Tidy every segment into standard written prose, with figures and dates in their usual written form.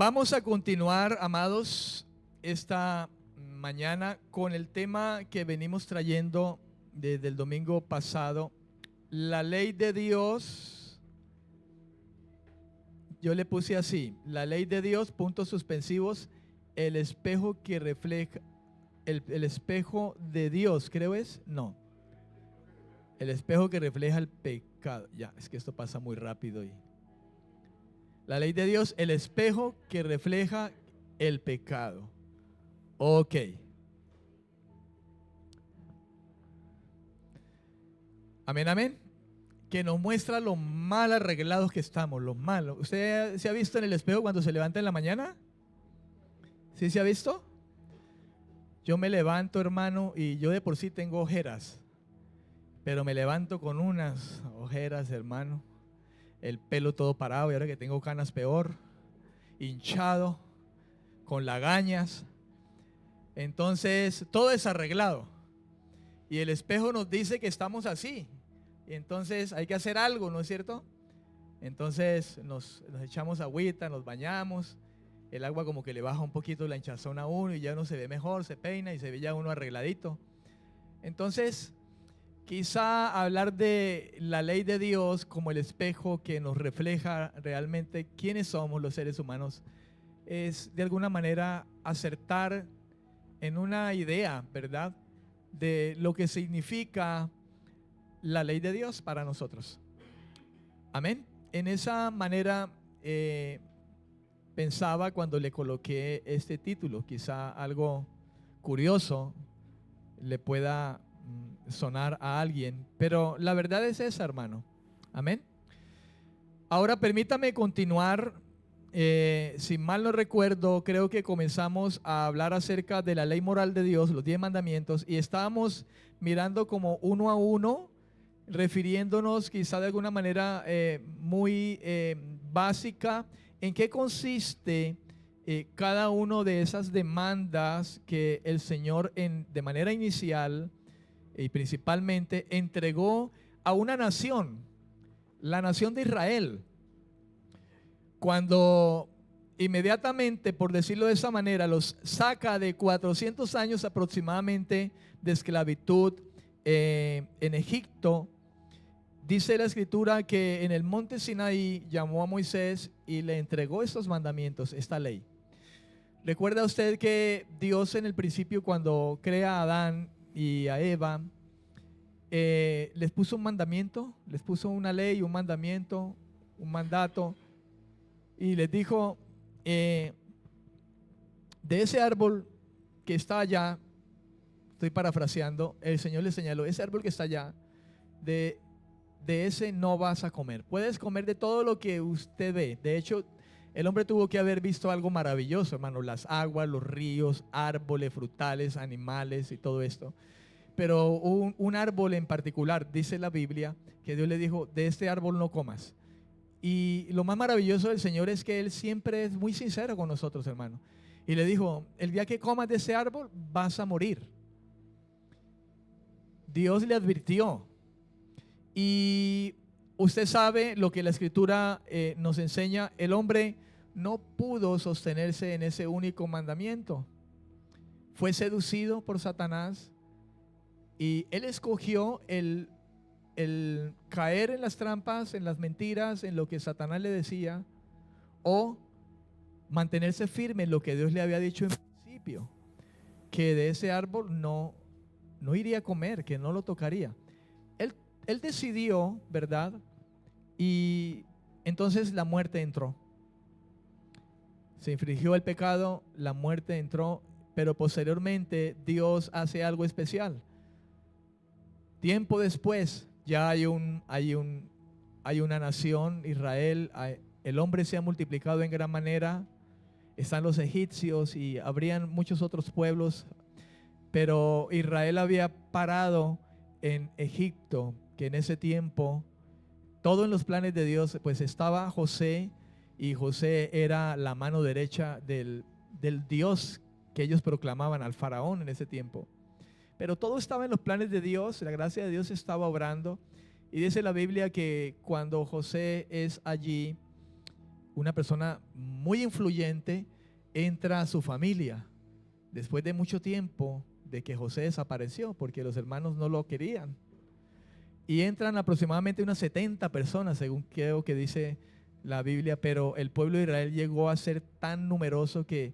Vamos a continuar, amados, esta mañana con el tema que venimos trayendo desde el domingo pasado, la ley de Dios. Yo le puse así: la ley de Dios, puntos suspensivos, el espejo que refleja, el espejo de Dios, creo es, no, el espejo que refleja el pecado. Ya, es que esto pasa muy rápido. La ley de Dios, el espejo que refleja el pecado. Ok. Amén, amén. Que nos muestra lo mal arreglados que estamos, lo malo. ¿Usted se ha visto en el espejo cuando se levanta en la mañana? ¿Sí se ha visto? Yo me levanto, hermano, y yo de por sí tengo ojeras, pero me levanto con unas ojeras, hermano. El pelo todo parado, y ahora que tengo canas peor, hinchado, con lagañas. Entonces, todo es arreglado. Y el espejo nos dice que estamos así. Entonces, hay que hacer algo, ¿no es cierto? Entonces, nos echamos agüita, nos bañamos. El agua como que le baja un poquito la hinchazón a uno y ya uno se ve mejor, se peina y se ve ya uno arregladito. Entonces, quizá hablar de la ley de Dios como el espejo que nos refleja realmente quiénes somos los seres humanos es de alguna manera acertar en una idea, ¿verdad?, de lo que significa la ley de Dios para nosotros. Amén. En esa manera pensaba cuando le coloqué este título. Quizá algo curioso le pueda sonar a alguien, pero la verdad es esa, hermano. Amén. Ahora permítame continuar. Si mal no recuerdo, creo que comenzamos a hablar acerca de la ley moral de Dios, los 10 mandamientos, y estábamos mirando como uno a uno, refiriéndonos quizá de alguna manera muy básica en qué consiste cada una de esas demandas que el Señor de manera inicial y principalmente entregó a una nación, la nación de Israel. Cuando inmediatamente, por decirlo de esa manera, los saca de 400 años aproximadamente de esclavitud en Egipto, dice la escritura que en el monte Sinaí llamó a Moisés y le entregó estos mandamientos, esta ley. ¿Recuerda usted que Dios en el principio, cuando crea a Adán y a Eva, les puso un mandamiento, les puso una ley, un mandamiento, un mandato? Y les dijo, de ese árbol que está allá, estoy parafraseando, el Señor les señaló, ese árbol que está allá, de ese no vas a comer. Puedes comer de todo lo que usted ve. De hecho, el hombre tuvo que haber visto algo maravilloso, hermano, las aguas, los ríos, árboles, frutales, animales y todo esto. Pero un árbol en particular, dice la Biblia, que Dios le dijo, de este árbol no comas. Y lo más maravilloso del Señor es que Él siempre es muy sincero con nosotros, hermano. Y le dijo, el día que comas de ese árbol vas a morir. Dios le advirtió. Y usted sabe lo que la Escritura nos enseña. El hombre no pudo sostenerse en ese único mandamiento. Fue seducido por Satanás y él escogió el caer en las trampas, en las mentiras, en lo que Satanás le decía, o mantenerse firme en lo que Dios le había dicho en principio, que de ese árbol no iría a comer, que no lo tocaría. Él decidió, ¿verdad? Y entonces la muerte entró. Se infringió el pecado, la muerte entró, pero posteriormente Dios hace algo especial. Tiempo después ya hay una nación, Israel. El hombre se ha multiplicado en gran manera. Están los egipcios y habrían muchos otros pueblos, pero Israel había parado en Egipto, que en ese tiempo todo en los planes de Dios, pues estaba José, y José era la mano derecha del Dios que ellos proclamaban, al faraón en ese tiempo. Pero todo estaba en los planes de Dios, la gracia de Dios estaba obrando. Y dice la Biblia que cuando José es allí una persona muy influyente, entra a su familia después de mucho tiempo de que José desapareció, porque los hermanos no lo querían. Y entran aproximadamente unas 70 personas, según creo que dice la Biblia, pero el pueblo de Israel llegó a ser tan numeroso que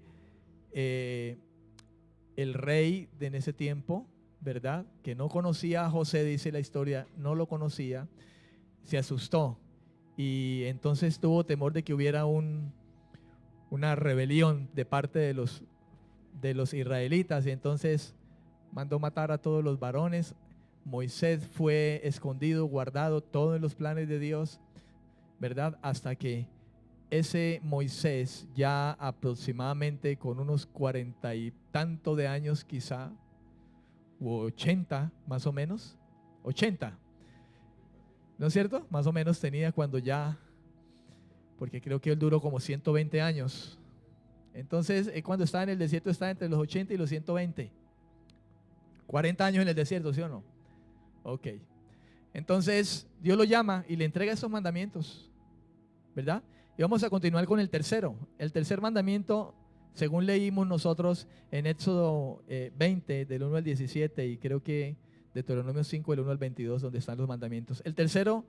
el rey de en ese tiempo, ¿verdad?, que no conocía a José, dice la historia, no lo conocía, se asustó y entonces tuvo temor de que hubiera una rebelión de parte de los israelitas, y entonces mandó matar a todos los varones. Moisés fue escondido, guardado, todo en los planes de Dios, ¿verdad? Hasta que ese Moisés, ya aproximadamente con unos 40 y tanto de años quizá, o 80 más o menos, 80, ¿no es cierto? Más o menos tenía cuando ya, porque creo que él duró como 120 años. Entonces, cuando estaba en el desierto, estaba entre los 80 y los 120. 40 años en el desierto, ¿sí o no? Ok. Entonces, Dios lo llama y le entrega esos mandamientos, ¿verdad? Y vamos a continuar con el tercero. El tercer mandamiento, según leímos nosotros en Éxodo 20, del 1 al 17, y creo que Deuteronomio 5, del 1 al 22, donde están los mandamientos. El tercero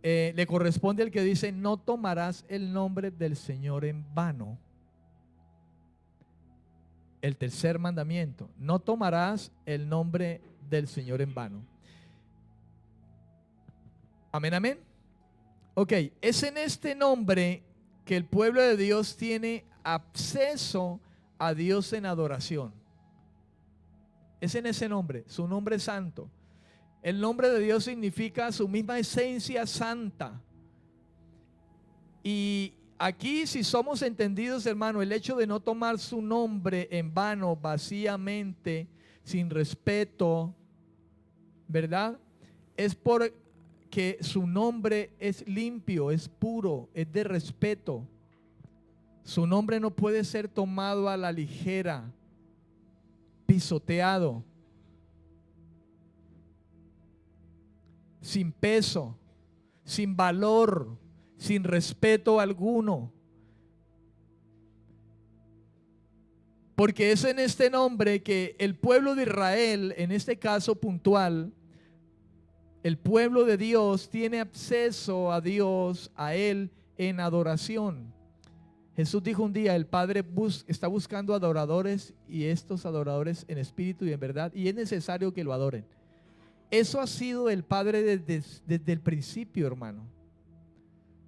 le corresponde al que dice: no tomarás el nombre del Señor en vano. El tercer mandamiento: no tomarás el nombre del Señor en vano. Amén, amén. Ok, es en este nombre que el pueblo de Dios tiene acceso a Dios en adoración. Es en ese nombre, su nombre santo. El nombre de Dios significa su misma esencia santa. Y aquí, si somos entendidos, hermano, el hecho de no tomar su nombre en vano, vacíamente, sin respeto, ¿verdad?, es porque su nombre es limpio, es puro, es de respeto. Su nombre no puede ser tomado a la ligera, pisoteado, sin peso, sin valor, sin respeto alguno. Porque es en este nombre que el pueblo de Israel, en este caso puntual, el pueblo de Dios tiene acceso a Dios, a Él en adoración. Jesús dijo un día: el Padre está buscando adoradores, y estos adoradores en espíritu y en verdad, y es necesario que lo adoren. Eso ha sido el Padre desde el principio, hermano.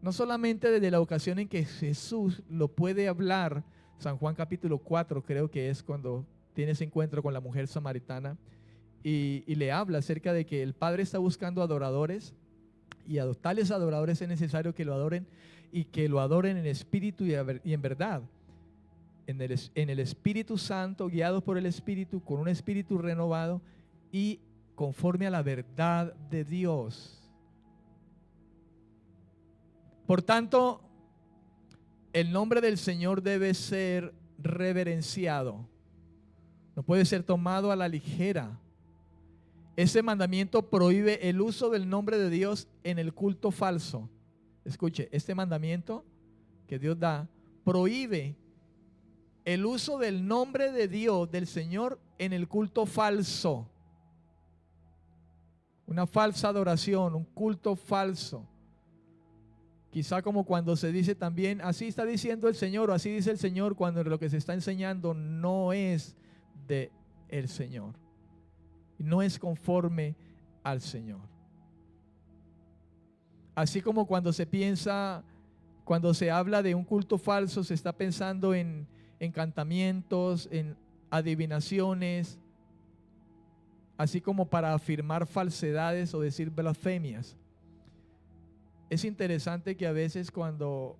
No solamente desde la ocasión en que Jesús lo puede hablar, San Juan capítulo 4 creo que es cuando tiene ese encuentro con la mujer samaritana y le habla acerca de que el Padre está buscando adoradores, y a tales adoradores es necesario que lo adoren, y que lo adoren en espíritu y en verdad, en el Espíritu Santo, guiados por el Espíritu, con un espíritu renovado y conforme a la verdad de Dios. Por tanto, el nombre del Señor debe ser reverenciado, no puede ser tomado a la ligera. Ese mandamiento prohíbe el uso del nombre de Dios en el culto falso. Escuche, este mandamiento que Dios da prohíbe el uso del nombre de Dios, del Señor, en el culto falso. Una falsa adoración, un culto falso. Quizá como cuando se dice también: así está diciendo el Señor, o así dice el Señor, cuando lo que se está enseñando no es de el Señor, no es conforme al Señor. Así como cuando se piensa, cuando se habla de un culto falso, se está pensando en encantamientos, en adivinaciones, así como para afirmar falsedades o decir blasfemias. Es interesante que a veces cuando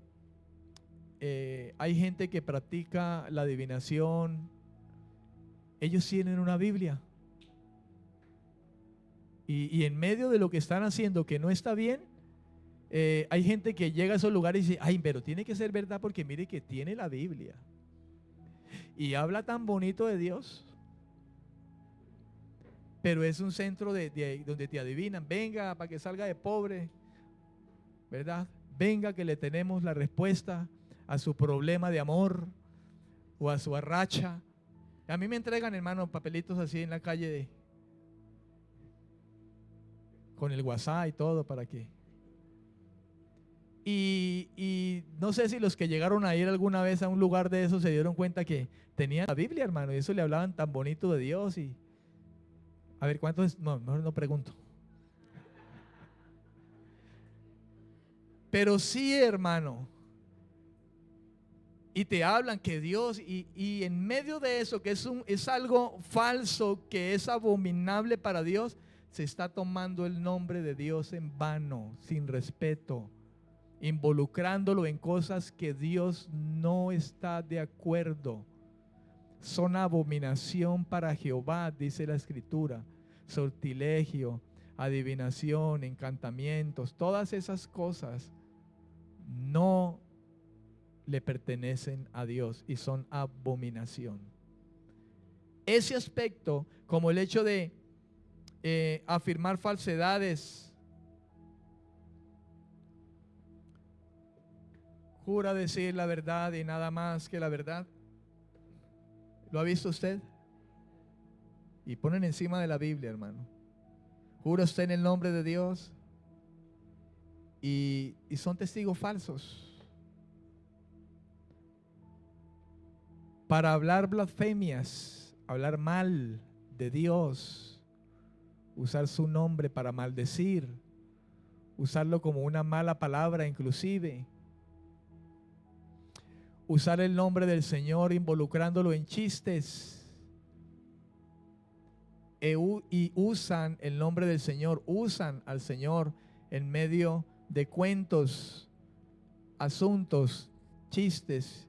hay gente que practica la adivinación, ellos tienen una Biblia. Y en medio de lo que están haciendo que no está bien, hay gente que llega a esos lugares y dice: ay, pero tiene que ser verdad porque mire que tiene la Biblia. Y habla tan bonito de Dios. Pero es un centro donde te adivinan: venga para que salga de pobre, ¿verdad? venga que le tenemos la respuesta a su problema de amor o a su arracha. A mí me entregan, hermano, papelitos así en la calle con el WhatsApp y todo para que... Y no sé si los que llegaron a ir alguna vez a un lugar de eso se dieron cuenta que tenían la Biblia, hermano, y eso le hablaban tan bonito de Dios. Y a ver, ¿cuántos? No, mejor no pregunto. Pero sí, hermano, y te hablan que Dios, y en medio de eso, que es algo falso, que es abominable para Dios, se está tomando el nombre de Dios en vano, sin respeto, involucrándolo en cosas que Dios no está de acuerdo. Son abominación para Jehová, dice la Escritura. Sortilegio, adivinación, encantamientos, todas esas cosas no le pertenecen a Dios y son abominación. Ese aspecto, como el hecho de afirmar falsedades, jura decir la verdad y nada más que la verdad. ¿Lo ha visto usted? Y ponen encima de la Biblia, hermano. Jura usted en el nombre de Dios y son testigos falsos. Para hablar blasfemias, hablar mal de Dios, usar su nombre para maldecir, usarlo como una mala palabra inclusive, usar el nombre del Señor involucrándolo en chistes, y usan el nombre del Señor, usan al Señor en medio de cuentos, asuntos, chistes.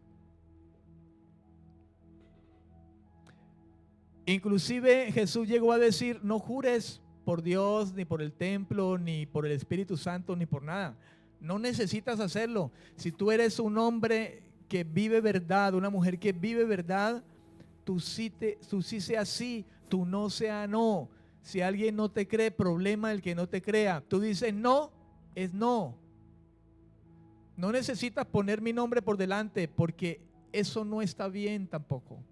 Inclusive Jesús llegó a decir: no jures por Dios, ni por el templo, ni por el Espíritu Santo, ni por nada. No necesitas hacerlo. Si tú eres un hombre que vive verdad, una mujer que vive verdad, tú sí sea sí, tú no sea no. Si alguien no te cree, problema el que no te crea. Tú dices no, es no. No necesitas poner mi nombre por delante, porque eso no está bien tampoco.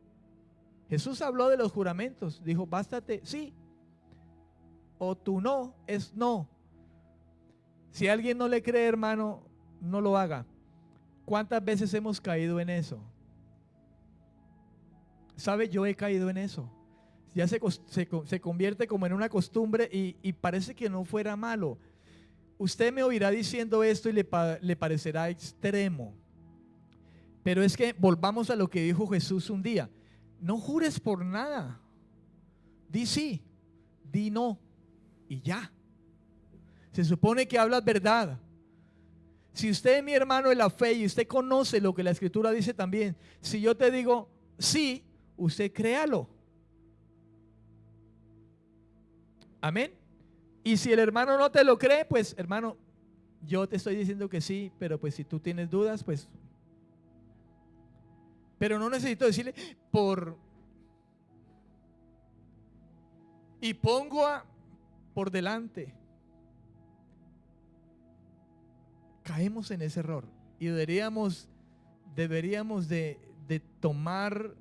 Jesús habló de los juramentos, dijo: bástate sí, o tu no es no. Si alguien no le cree, hermano, no lo haga. ¿Cuántas veces hemos caído en eso? ¿Sabe? Yo he caído en eso. Ya se convierte como en una costumbre y parece que no fuera malo. Usted me oirá diciendo esto y le parecerá extremo. Pero es que volvamos a lo que dijo Jesús un día. No jures por nada. Di sí, di no y ya. Se supone que hablas verdad. Si usted es mi hermano en la fe y usted conoce lo que la Escritura dice también, si yo te digo sí, usted créalo. Amén. Y si el hermano no te lo cree, pues hermano, yo te estoy diciendo que sí, pero pues si tú tienes dudas, pues... Pero no necesito decirle y pongo por delante. Caemos en ese error y deberíamos de tomar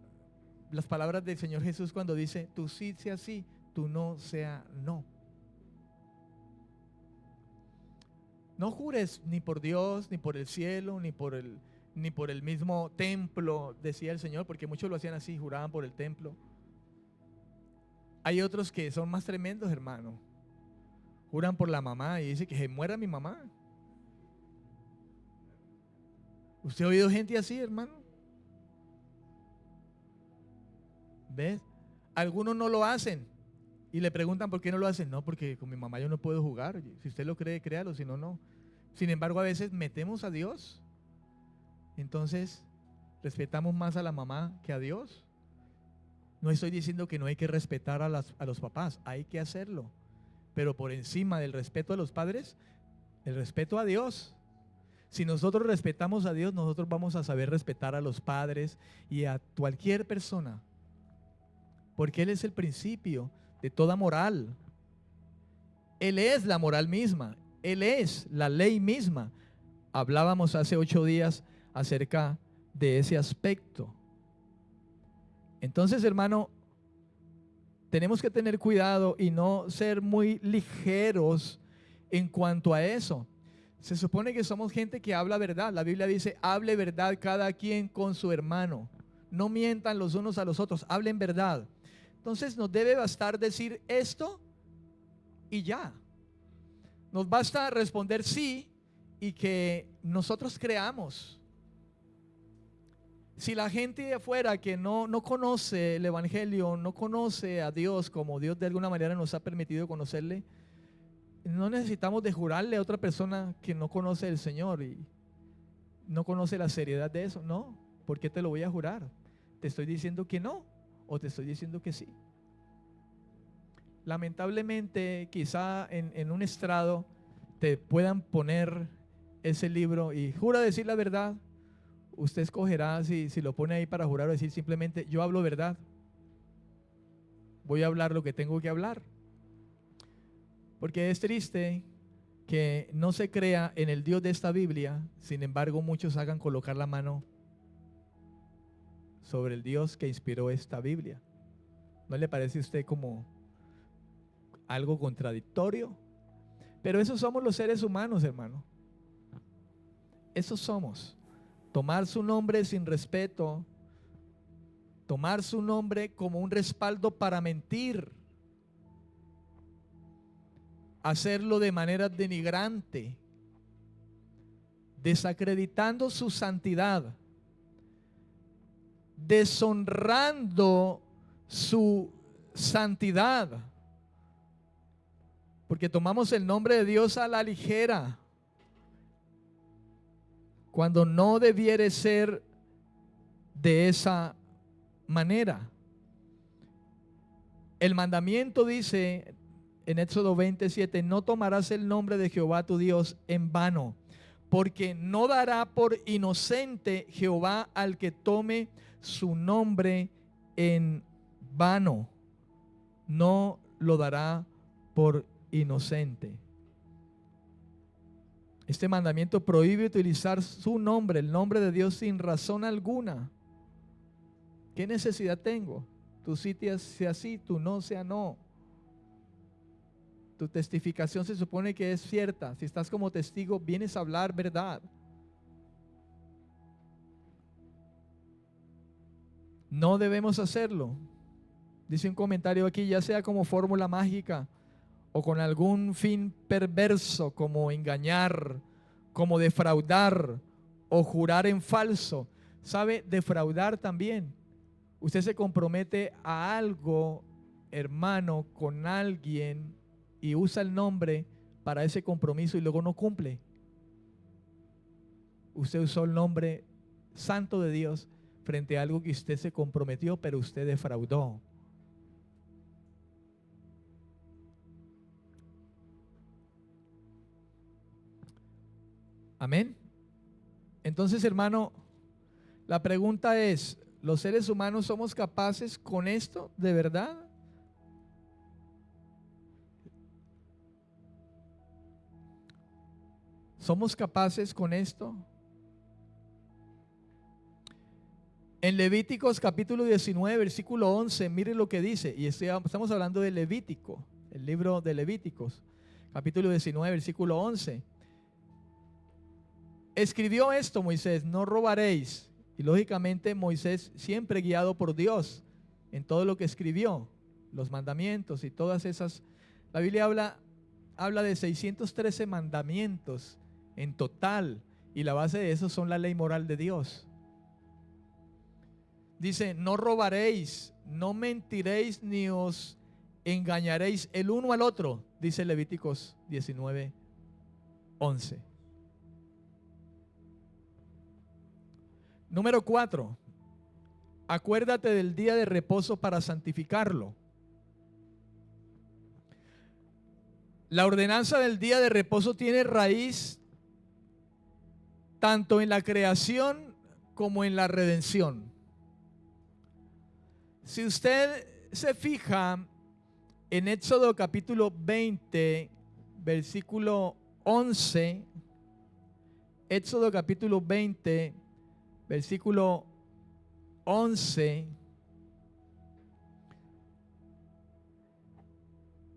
las palabras del Señor Jesús cuando dice: tú sí sea sí, tú no sea no. No jures ni por Dios, ni por el cielo, ni por el mismo templo, decía el Señor, porque muchos lo hacían así, juraban por el templo. Hay otros que son más tremendos, hermano. Juran por la mamá y dice: que se muera mi mamá. ¿Usted ha oído gente así, hermano? ¿Ves? Algunos no lo hacen y le preguntan por qué no lo hacen. No, porque con mi mamá yo no puedo jugar. Si usted lo cree, créalo, si no, no. Sin embargo, a veces metemos a Dios. Entonces, respetamos más a la mamá que a Dios. No estoy diciendo que no hay que respetar a los papás, hay que hacerlo. Pero por encima del respeto a los padres, el respeto a Dios. Si nosotros respetamos a Dios, nosotros vamos a saber respetar a los padres y a cualquier persona. Porque Él es el principio de toda moral. Él es la moral misma. Él es la ley misma. Hablábamos hace 8 días acerca de ese aspecto. Entonces, hermano, tenemos que tener cuidado y no ser muy ligeros en cuanto a eso. Se supone que somos gente que habla verdad. La Biblia dice, hable verdad cada quien con su hermano. No mientan los unos a los otros, hablen verdad. Entonces nos debe bastar decir esto y ya. Nos basta responder sí y que nosotros creamos. Si la gente de afuera que no conoce el Evangelio, no conoce a Dios como Dios de alguna manera nos ha permitido conocerle, no necesitamos de jurarle a otra persona que no conoce el Señor y no conoce la seriedad de eso. No, ¿por qué te lo voy a jurar? ¿Te estoy diciendo que no o te estoy diciendo que sí? Lamentablemente, quizá en un estrado te puedan poner ese libro y jura decir la verdad. Usted escogerá si lo pone ahí para jurar o decir simplemente yo hablo verdad. Voy a hablar lo que tengo que hablar. Porque es triste que no se crea en el Dios de esta Biblia, sin embargo muchos hagan colocar la mano sobre el Dios que inspiró esta Biblia. ¿No le parece a usted como algo contradictorio? Pero esos somos los seres humanos, hermano. Esos somos. Tomar su nombre sin respeto, tomar su nombre como un respaldo para mentir, hacerlo de manera denigrante, desacreditando su santidad, deshonrando su santidad, porque tomamos el nombre de Dios a la ligera, cuando no debiere ser de esa manera. El mandamiento dice en Éxodo 27, no tomarás el nombre de Jehová tu Dios en vano, porque no dará por inocente Jehová al que tome su nombre en vano. No lo dará por inocente. Este mandamiento prohíbe utilizar su nombre, el nombre de Dios, sin razón alguna. ¿Qué necesidad tengo? Tu sí sea sí, tu no sea no. Tu testificación se supone que es cierta. Si estás como testigo, vienes a hablar verdad. No debemos hacerlo. Dice un comentario aquí, ya sea como fórmula mágica o con algún fin perverso, como engañar, como defraudar o jurar en falso. ¿Sabe? Defraudar también. Usted se compromete a algo, hermano, con alguien y usa el nombre para ese compromiso y luego no cumple. Usted usó el nombre santo de Dios frente a algo que usted se comprometió, pero usted defraudó. Amén. Entonces, hermano, la pregunta es, ¿los seres humanos somos capaces con esto de verdad? ¿Somos capaces con esto? En Levíticos capítulo 19, versículo 11, mire lo que dice, y estamos hablando de Levítico, el libro de Levíticos, capítulo 19, versículo 11. Escribió esto Moisés, no robaréis. Y lógicamente Moisés, siempre guiado por Dios en todo lo que escribió, los mandamientos y todas esas. La Biblia habla de 613 mandamientos en total, y la base de eso son la ley moral de Dios. Dice, no robaréis, no mentiréis, ni os engañaréis el uno al otro, dice Levíticos 19, 11. Número 4, acuérdate del día de reposo para santificarlo. La ordenanza del día de reposo tiene raíz tanto en la creación como en la redención. Si usted se fija en Éxodo capítulo 20, versículo 11, Éxodo capítulo 20, versículo 11.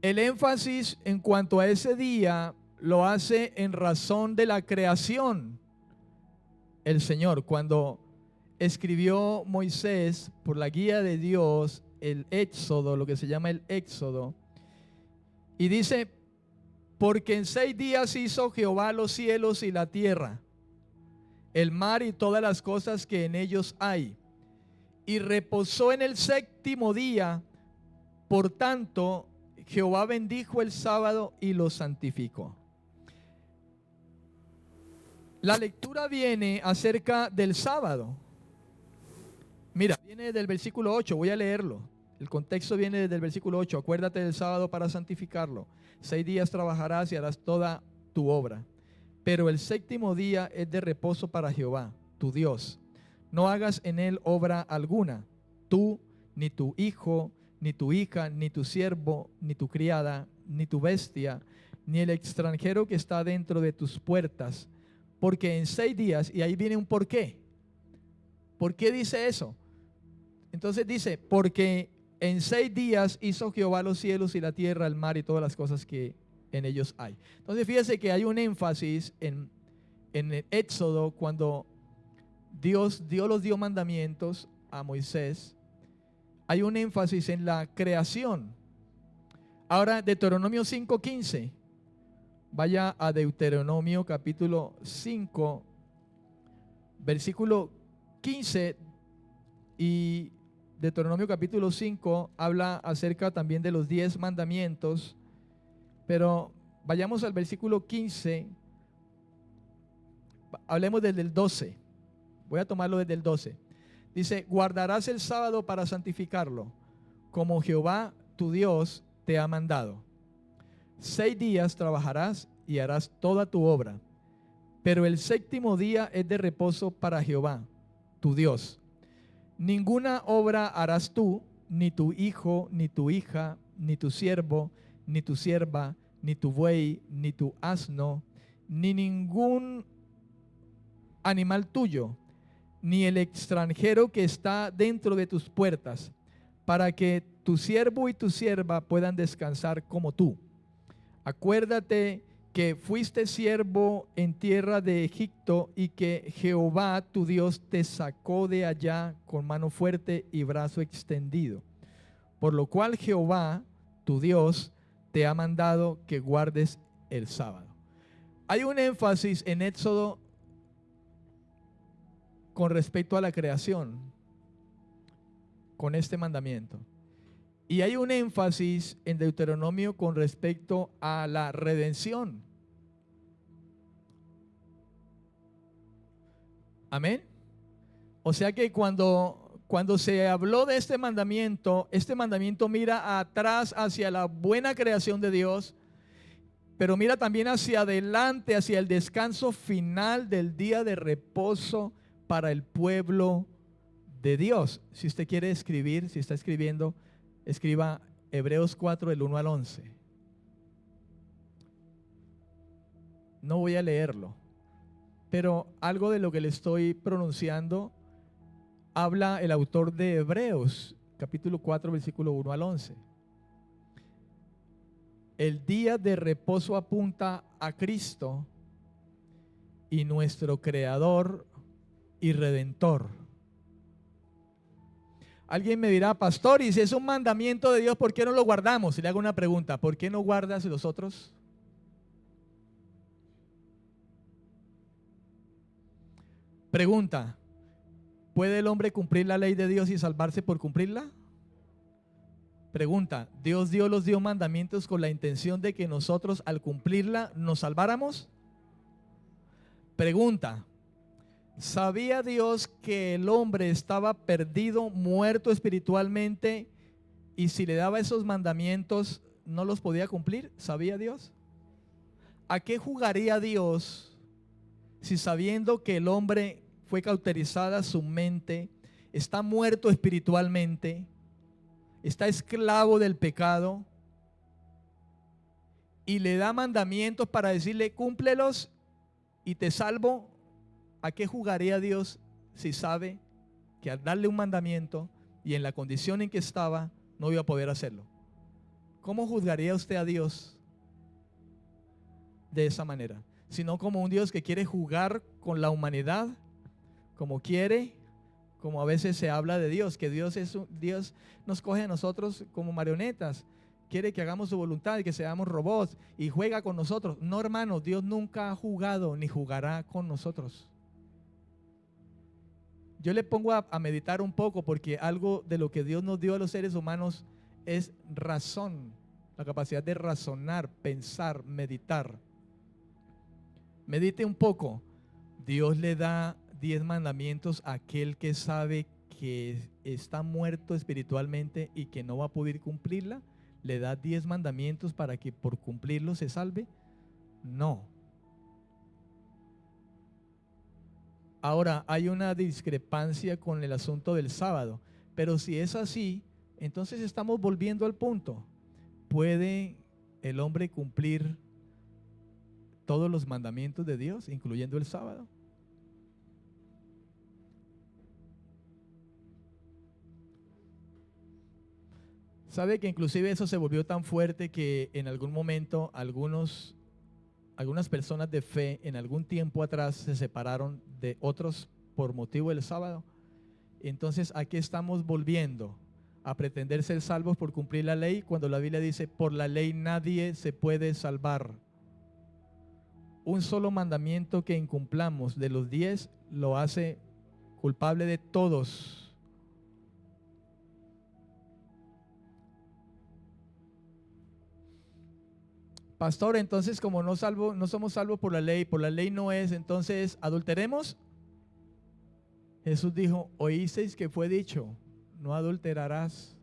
El énfasis en cuanto a ese día lo hace en razón de la creación. El Señor, cuando escribió Moisés por la guía de Dios el Éxodo, lo que se llama el Éxodo, y dice: porque en 6 días hizo Jehová los cielos y la tierra, el mar y todas las cosas que en ellos hay, y reposó en el 7º día. Por tanto, Jehová bendijo el sábado y lo santificó. La lectura viene acerca del sábado. Mira, viene del versículo 8, voy a leerlo. El contexto viene desde el versículo 8. Acuérdate del sábado para santificarlo. 6 días trabajarás y harás toda tu obra. Pero el 7º día es de reposo para Jehová, tu Dios. No hagas en él obra alguna, tú, ni tu hijo, ni tu hija, ni tu siervo, ni tu criada, ni tu bestia, ni el extranjero que está dentro de tus puertas. Porque en 6 días, y ahí viene un por qué. ¿Por qué dice eso? Entonces dice, porque en 6 días hizo Jehová los cielos y la tierra, el mar y todas las cosas que en ellos hay. Entonces fíjese que hay un énfasis en el Éxodo cuando Dios dio los 10 mandamientos a Moisés. Hay un énfasis en la creación. Ahora, Deuteronomio 5:15. Vaya a Deuteronomio capítulo 5, versículo 15. Y Deuteronomio capítulo 5 habla acerca también de los 10 mandamientos. Pero vayamos al versículo 15. Hablemos desde el 12. Voy a tomarlo desde el 12. Dice: guardarás el sábado para santificarlo, como Jehová tu Dios te ha mandado. 6 días trabajarás y harás toda tu obra, pero el 7º día es de reposo para Jehová tu Dios. Ninguna obra harás tú, ni tu hijo, ni tu hija, ni tu siervo, ni tu sierva, ni tu buey, ni tu asno, ni ningún animal tuyo, ni el extranjero que está dentro de tus puertas, para que tu siervo y tu sierva puedan descansar como tú. Acuérdate que fuiste siervo en tierra de Egipto y que Jehová tu Dios te sacó de allá con mano fuerte y brazo extendido. Por lo cual Jehová tu Dios te ha mandado que guardes el sábado. Hay un énfasis en Éxodo con respecto a la creación, con este mandamiento. Y hay un énfasis en Deuteronomio con respecto a la redención. Amén. O sea que cuando se habló de este mandamiento mira atrás hacia la buena creación de Dios, pero mira también hacia adelante, hacia el descanso final del día de reposo para el pueblo de Dios. Si usted quiere escribir, si está escribiendo, escriba Hebreos 4, del 1 al 11. No voy a leerlo, pero algo de lo que le estoy pronunciando habla el autor de Hebreos, capítulo 4, versículo 1 al 11. El día de reposo apunta a Cristo y nuestro Creador y Redentor. Alguien me dirá: pastor, y si es un mandamiento de Dios, ¿por qué no lo guardamos? Y le hago una pregunta: ¿por qué no guardas los otros? Pregunta: ¿puede el hombre cumplir la ley de Dios y salvarse por cumplirla? Pregunta: ¿Dios dio los 10 mandamientos con la intención de que nosotros al cumplirla nos salváramos? Pregunta: ¿sabía Dios que el hombre estaba perdido, muerto espiritualmente, y si le daba esos mandamientos no los podía cumplir? ¿Sabía Dios? ¿A qué jugaría Dios si, sabiendo que el hombre fue cauterizada su mente, está muerto espiritualmente, está esclavo del pecado, y le da mandamientos para decirle: cúmplelos y te salvo, ¿A qué jugaría Dios si sabe que al darle un mandamiento y en la condición en que estaba no iba a poder hacerlo? ¿Cómo juzgaría usted a Dios de esa manera? Sino como un Dios que quiere jugar con la humanidad, como quiere, como a veces se habla de Dios, que Dios nos coge a nosotros como marionetas, quiere que hagamos su voluntad y que seamos robots y juega con nosotros. No, hermano, Dios nunca ha jugado ni jugará con nosotros. Yo le pongo a meditar un poco, porque algo de lo que Dios nos dio a los seres humanos es razón, la capacidad de razonar, pensar, meditar. Medite un poco. Dios le da 10 mandamientos a aquel que sabe que está muerto espiritualmente y que no va a poder cumplirla. ¿Le da 10 mandamientos para que por cumplirlos se salve? No. Ahora, hay una discrepancia con el asunto del sábado, pero si es así, entonces estamos volviendo al punto. ¿Puede el hombre cumplir todos los mandamientos de Dios, incluyendo el sábado? ¿Sabe que inclusive eso se volvió tan fuerte que en algún momento algunas personas de fe en algún tiempo atrás se separaron de otros por motivo del sábado? Entonces, ¿a qué estamos volviendo? A pretender ser salvos por cumplir la ley, cuando la Biblia dice, por la ley nadie se puede salvar. Un solo mandamiento que incumplamos de los 10 lo hace culpable de todos. Pastor, entonces como no somos salvos por la ley no es, entonces ¿adulteremos? Jesús dijo, oísteis que fue dicho, no adulterarás.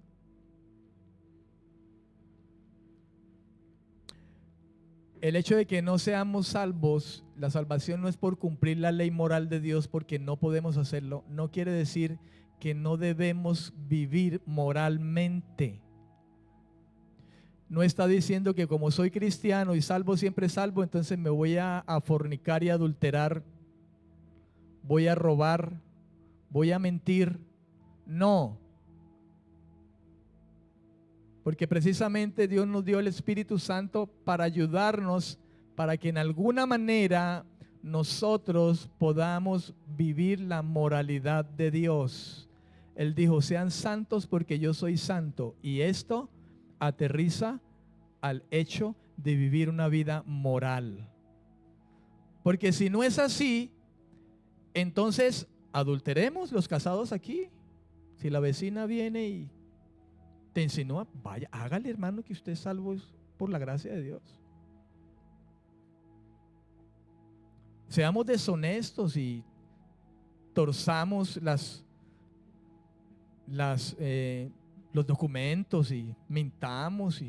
El hecho de que no seamos salvos, la salvación no es por cumplir la ley moral de Dios, porque no podemos hacerlo, no quiere decir que no debemos vivir moralmente. No está diciendo que como soy cristiano y salvo siempre salvo, entonces me voy a fornicar y adulterar, voy a robar, voy a mentir. No. Porque precisamente Dios nos dio el Espíritu Santo para ayudarnos, para que en alguna manera nosotros podamos vivir la moralidad de Dios. Él dijo, sean santos porque yo soy santo. Y esto aterriza al hecho de vivir una vida moral. Porque si no es así, entonces adulteremos los casados aquí. Si la vecina viene y te insinúa, vaya, hágale, hermano, que usted es salvo por la gracia de Dios. Seamos deshonestos y torzamos los documentos y mintámonos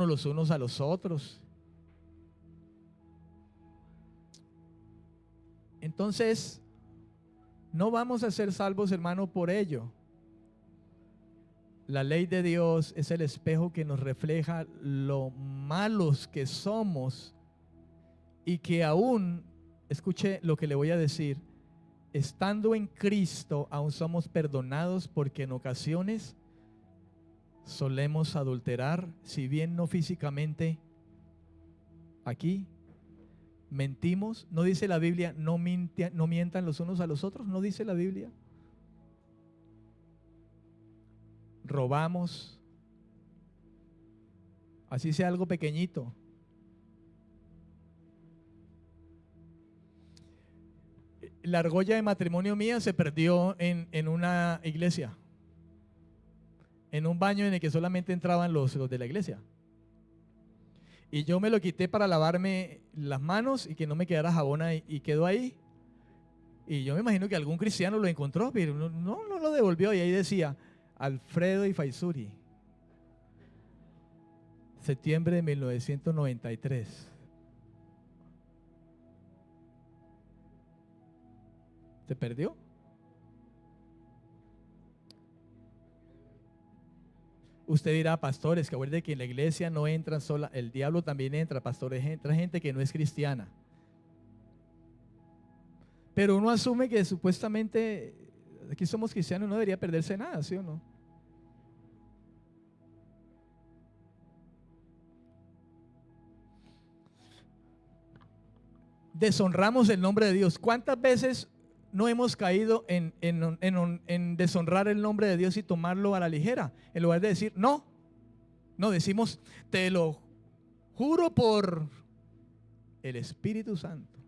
los unos a los otros. Entonces, no vamos a ser salvos, hermano, por ello. La ley de Dios es el espejo que nos refleja lo malos que somos y que aún, escuche lo que le voy a decir, estando en Cristo aún somos perdonados, porque en ocasiones solemos adulterar, si bien no físicamente aquí. Mentimos, no dice la Biblia, no mientan los unos a los otros, no dice la Biblia. Robamos, así sea algo pequeñito. La argolla de matrimonio mía se perdió en una iglesia, en un baño en el que solamente entraban los de la iglesia. Y yo me lo quité para lavarme las manos y que no me quedara jabón ahí, y quedó ahí. Y yo me imagino que algún cristiano lo encontró, pero no lo devolvió. Y ahí decía, Alfredo y Faisuri, septiembre de 1993. ¿Se perdió? Usted dirá, pastores, que acuerde que en la iglesia no entran sola, el diablo también entra, pastores, entra gente que no es cristiana. Pero uno asume que supuestamente aquí somos cristianos, no debería perderse nada, ¿sí o no? Deshonramos el nombre de Dios. ¿Cuántas veces no hemos caído en deshonrar el nombre de Dios y tomarlo a la ligera? En lugar de decir, no, no decimos, te lo juro por el Espíritu Santo.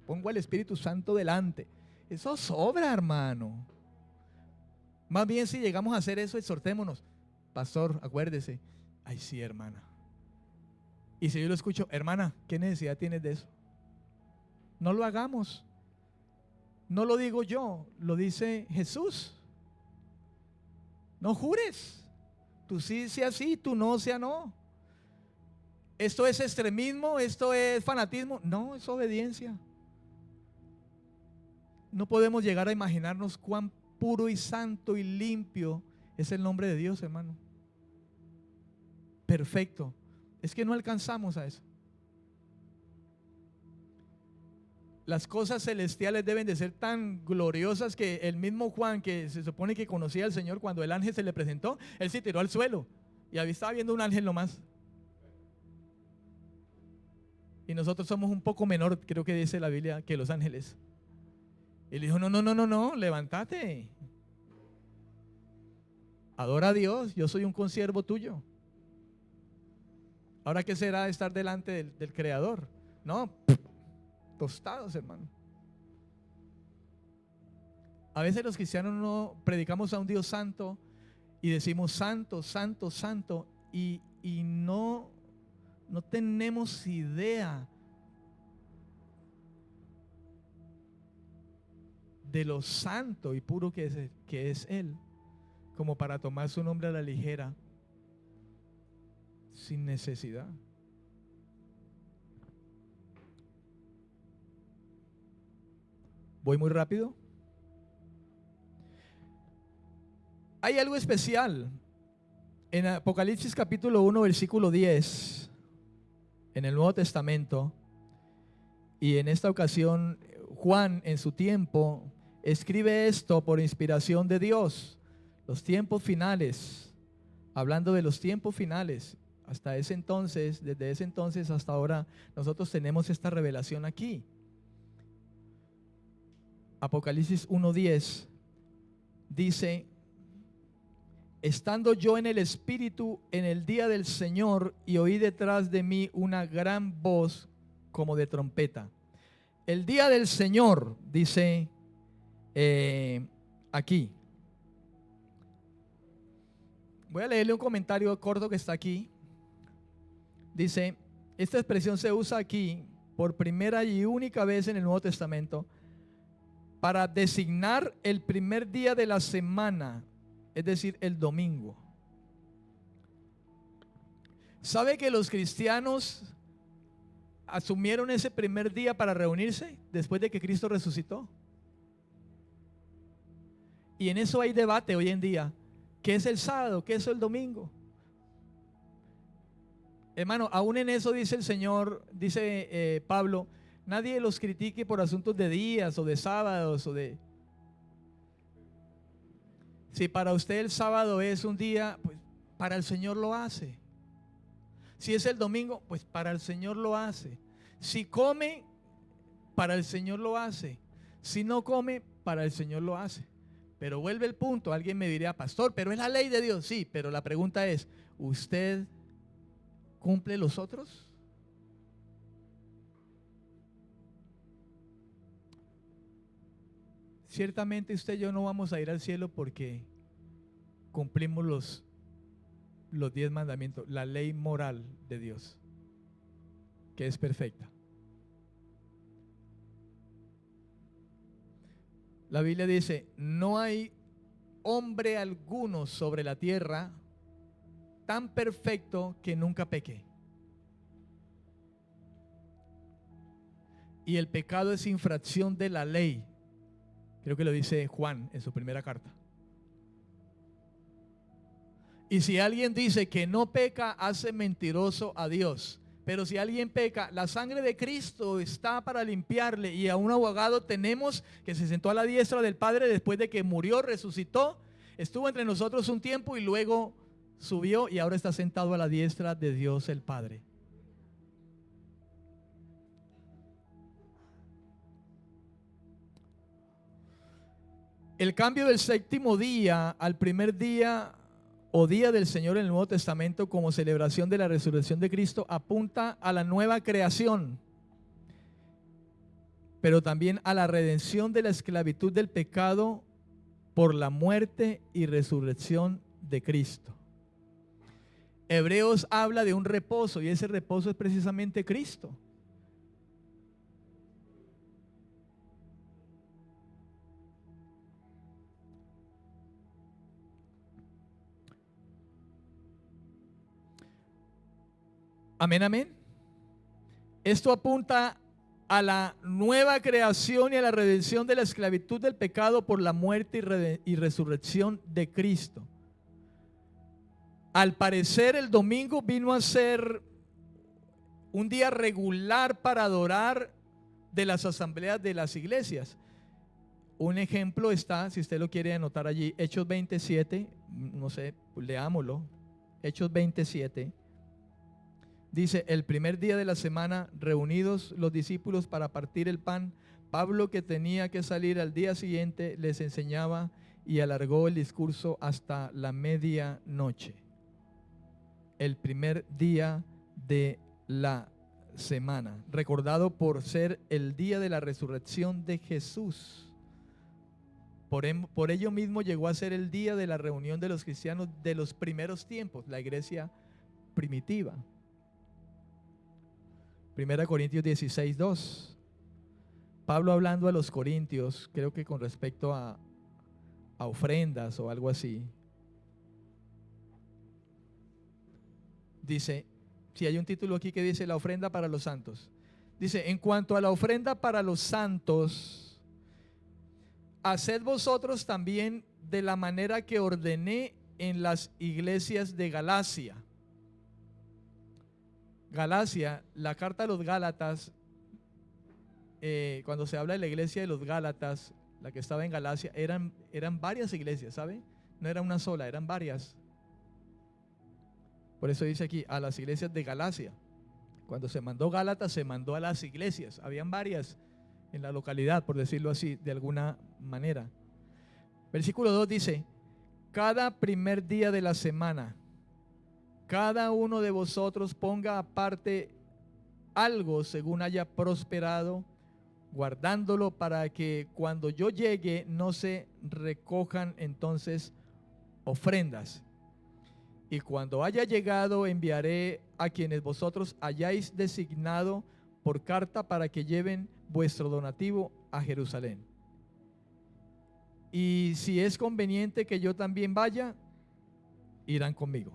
Pongo al Espíritu Santo delante. Eso sobra, hermano. Más bien, si llegamos a hacer eso, exhortémonos. Pastor, acuérdese. Ay, sí, hermana. Y si yo lo escucho, hermana, ¿qué necesidad tienes de eso? No lo hagamos. No lo digo yo, lo dice Jesús. No jures. Tú sí sea sí, tú no sea no. ¿Esto es extremismo? ¿Esto es fanatismo? No, es obediencia. No podemos llegar a imaginarnos cuán puro y santo y limpio es el nombre de Dios, hermano. Perfecto. Es que no alcanzamos a eso. Las cosas celestiales deben de ser tan gloriosas que el mismo Juan, que se supone que conocía al Señor, cuando el ángel se le presentó, él se tiró al suelo y estaba viendo un ángel nomás. Y nosotros somos un poco menor, creo que dice la Biblia, que los ángeles. Y le dijo, no, levántate. Adora a Dios, yo soy un consiervo tuyo. Ahora, ¿qué será estar delante del Creador? No, tostados, hermano. A veces los cristianos no predicamos a un Dios santo y decimos santo, santo, santo, y no tenemos idea de lo santo y puro que es Él, como para tomar su nombre a la ligera, sin necesidad. ¿Voy muy rápido? Hay algo especial en Apocalipsis capítulo 1, versículo 10, en el Nuevo Testamento, y en esta ocasión Juan en su tiempo escribe esto por inspiración de Dios. Los tiempos finales, hablando de los tiempos finales, hasta ese entonces, desde ese entonces hasta ahora, nosotros tenemos esta revelación aquí. Apocalipsis 1:10 dice: estando yo en el Espíritu en el día del Señor, y oí detrás de mí una gran voz como de trompeta. El día del Señor, dice aquí. Voy a leerle un comentario corto que está aquí. Dice, esta expresión se usa aquí por primera y única vez en el Nuevo Testamento para designar el primer día de la semana, es decir, el domingo. ¿Sabe que los cristianos asumieron ese primer día para reunirse después de que Cristo resucitó? Y en eso hay debate hoy en día. ¿Qué es el sábado? ¿Qué es el domingo? Hermano, aún en eso dice el Señor, dice Pablo, nadie los critique por asuntos de días o de sábados o de... Si para usted el sábado es un día, pues para el Señor lo hace. Si es el domingo, pues para el Señor lo hace. Si come, para el Señor lo hace. Si no come, para el Señor lo hace. Pero vuelve el punto, alguien me diría, pastor, pero es la ley de Dios. Sí, pero la pregunta es, ¿usted cumple los otros? Ciertamente usted y yo no vamos a ir al cielo porque cumplimos los 10 mandamientos, la ley moral de Dios, que es perfecta. La Biblia dice, no hay hombre alguno sobre la tierra tan perfecto que nunca peque. Y el pecado es infracción de la ley. Creo que lo dice Juan en su primera carta. Y si alguien dice que no peca, hace mentiroso a Dios, Pero si alguien peca, la sangre de Cristo está para limpiarle, y a un abogado tenemos que se sentó a la diestra del Padre después de que murió, resucitó, estuvo entre nosotros un tiempo y luego subió y ahora está sentado a la diestra de Dios el Padre. El cambio del séptimo día al primer día o día del Señor en el Nuevo Testamento como celebración de la resurrección de Cristo apunta a la nueva creación, pero también a la redención de la esclavitud del pecado por la muerte y resurrección de Cristo. Hebreos habla de un reposo y ese reposo es precisamente Cristo. Amén, amén. Esto apunta a la nueva creación y a la redención de la esclavitud del pecado por la muerte y resurrección de Cristo. Al parecer el domingo vino a ser un día regular para adorar de las asambleas de las iglesias. Un ejemplo está, si usted lo quiere anotar allí, Hechos 27, no sé, leámoslo. Hechos 27. Dice, el primer día de la semana, reunidos los discípulos para partir el pan, Pablo, que tenía que salir al día siguiente, les enseñaba y alargó el discurso hasta la medianoche. El primer día de la semana, recordado por ser el día de la resurrección de Jesús. Por ello mismo llegó a ser el día de la reunión de los cristianos de los primeros tiempos, la iglesia primitiva. 1 Corintios 16, 2. Pablo hablando a los corintios, creo que con respecto a ofrendas o algo así. Dice, si hay un título aquí que dice la ofrenda para los santos. Dice, en cuanto a la ofrenda para los santos, haced vosotros también de la manera que ordené en las iglesias de Galacia. Galacia, la carta a los Gálatas, cuando se habla de la iglesia de los Gálatas, la que estaba en Galacia, eran varias iglesias, ¿sabe? No era una sola, eran varias. Por eso dice aquí, a las iglesias de Galacia. Cuando se mandó Gálatas, se mandó a las iglesias. Habían varias en la localidad, por decirlo así, de alguna manera. Versículo 2 dice, cada primer día de la semana, cada uno de vosotros ponga aparte algo según haya prosperado, guardándolo para que cuando yo llegue no se recojan entonces ofrendas. Y cuando haya llegado enviaré a quienes vosotros hayáis designado por carta para que lleven vuestro donativo a Jerusalén. Y si es conveniente que yo también vaya, irán conmigo.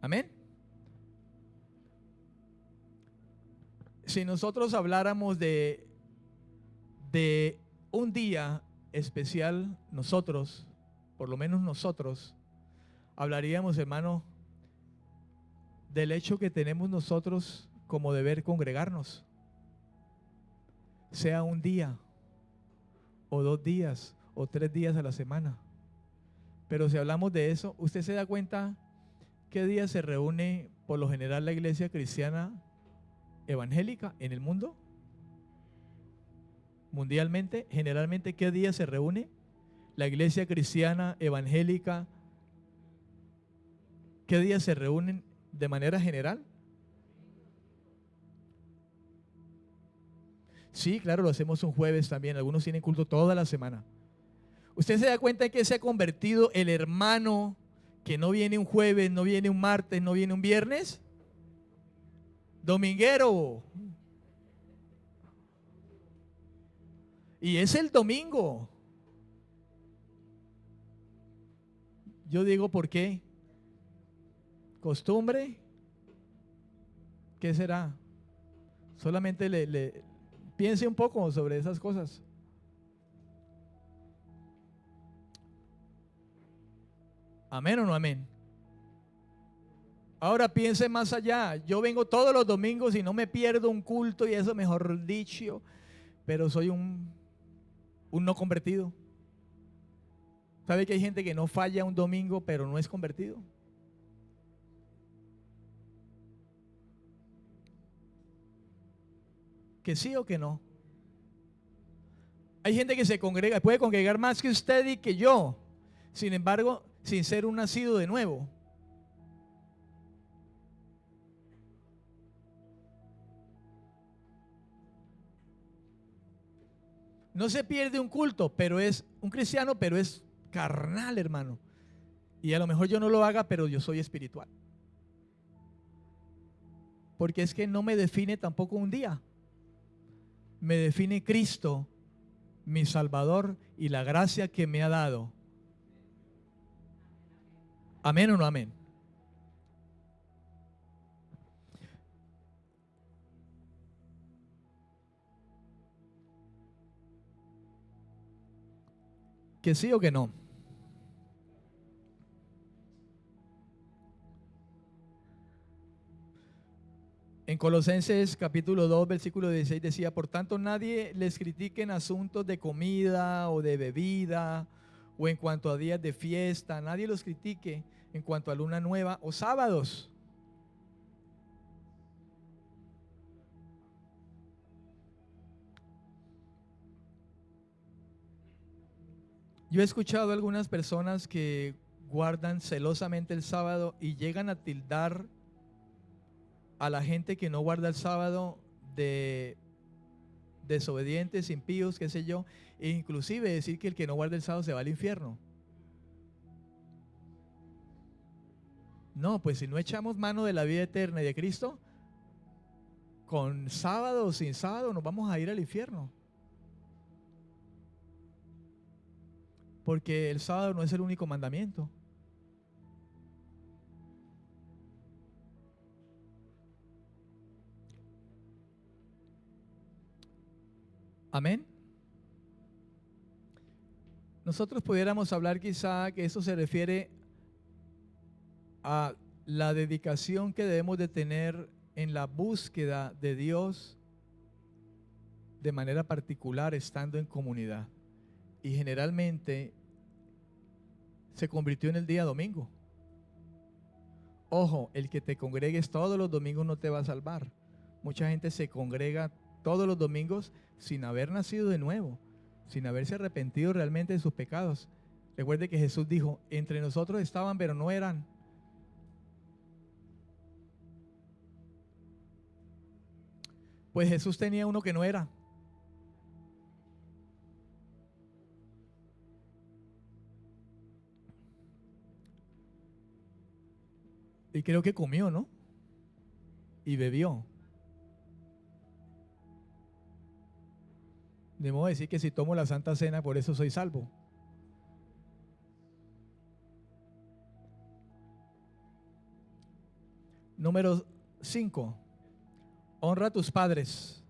Amén. Si nosotros habláramos de un día especial, nosotros, por lo menos nosotros, hablaríamos, hermano, del hecho que tenemos nosotros como deber congregarnos, sea un día, o 2 días, o 3 días a la semana. Pero si hablamos de eso, ¿usted se da cuenta qué día se reúne por lo general la iglesia cristiana evangélica en el mundo? Mundialmente, generalmente, ¿qué día se reúne la iglesia cristiana evangélica? ¿Qué días se reúnen de manera general? Sí, claro, lo hacemos un jueves también. Algunos tienen culto toda la semana. ¿Usted se da cuenta que se ha convertido el hermano que no viene un jueves, no viene un martes, no viene un viernes? Dominguero. Y es el domingo. Yo digo, ¿por qué? ¿Costumbre? ¿Qué será? Solamente piense un poco sobre esas cosas. ¿Amén o no amén? Ahora piense más allá. Yo vengo todos los domingos y no me pierdo un culto y eso mejor dicho, pero soy un no convertido. ¿Sabe que hay gente que no falla un domingo pero no es convertido? ¿Que sí o que no? Hay gente que se congrega, puede congregar más que usted y que yo, sin embargo, sin ser un nacido de nuevo. No se pierde un culto, pero es un cristiano, pero es carnal, hermano. Y a lo mejor yo no lo haga, pero yo soy espiritual. Porque es que no me define tampoco un día. Me define Cristo, mi Salvador, y la gracia que me ha dado. ¿Amén o no amén? ¿Que sí o que no? En Colosenses capítulo 2, versículo 16 decía, por tanto nadie les critique en asuntos de comida o de bebida o en cuanto a días de fiesta, nadie los critique en cuanto a luna nueva o sábados. Yo he escuchado a algunas personas que guardan celosamente el sábado y llegan a tildar a la gente que no guarda el sábado de desobedientes, impíos, qué sé yo, e inclusive decir que el que no guarda el sábado se va al infierno. No, pues si no echamos mano de la vida eterna y de Cristo, con sábado o sin sábado nos vamos a ir al infierno. Porque el sábado no es el único mandamiento. Amén. Nosotros pudiéramos hablar quizá que eso se refiere a la dedicación que debemos de tener en la búsqueda de Dios de manera particular estando en comunidad. Y generalmente se convirtió en el día domingo. Ojo, el que te congregues todos los domingos no te va a salvar. Mucha gente se congrega todos los domingos sin haber nacido de nuevo, sin haberse arrepentido realmente de sus pecados. Recuerde que Jesús dijo, entre nosotros estaban, pero no eran. Pues Jesús tenía uno que no era. Y creo que comió, ¿no? Y bebió. De modo de decir que si tomo la Santa Cena, por eso soy salvo. Número 5. Honra a tus padres.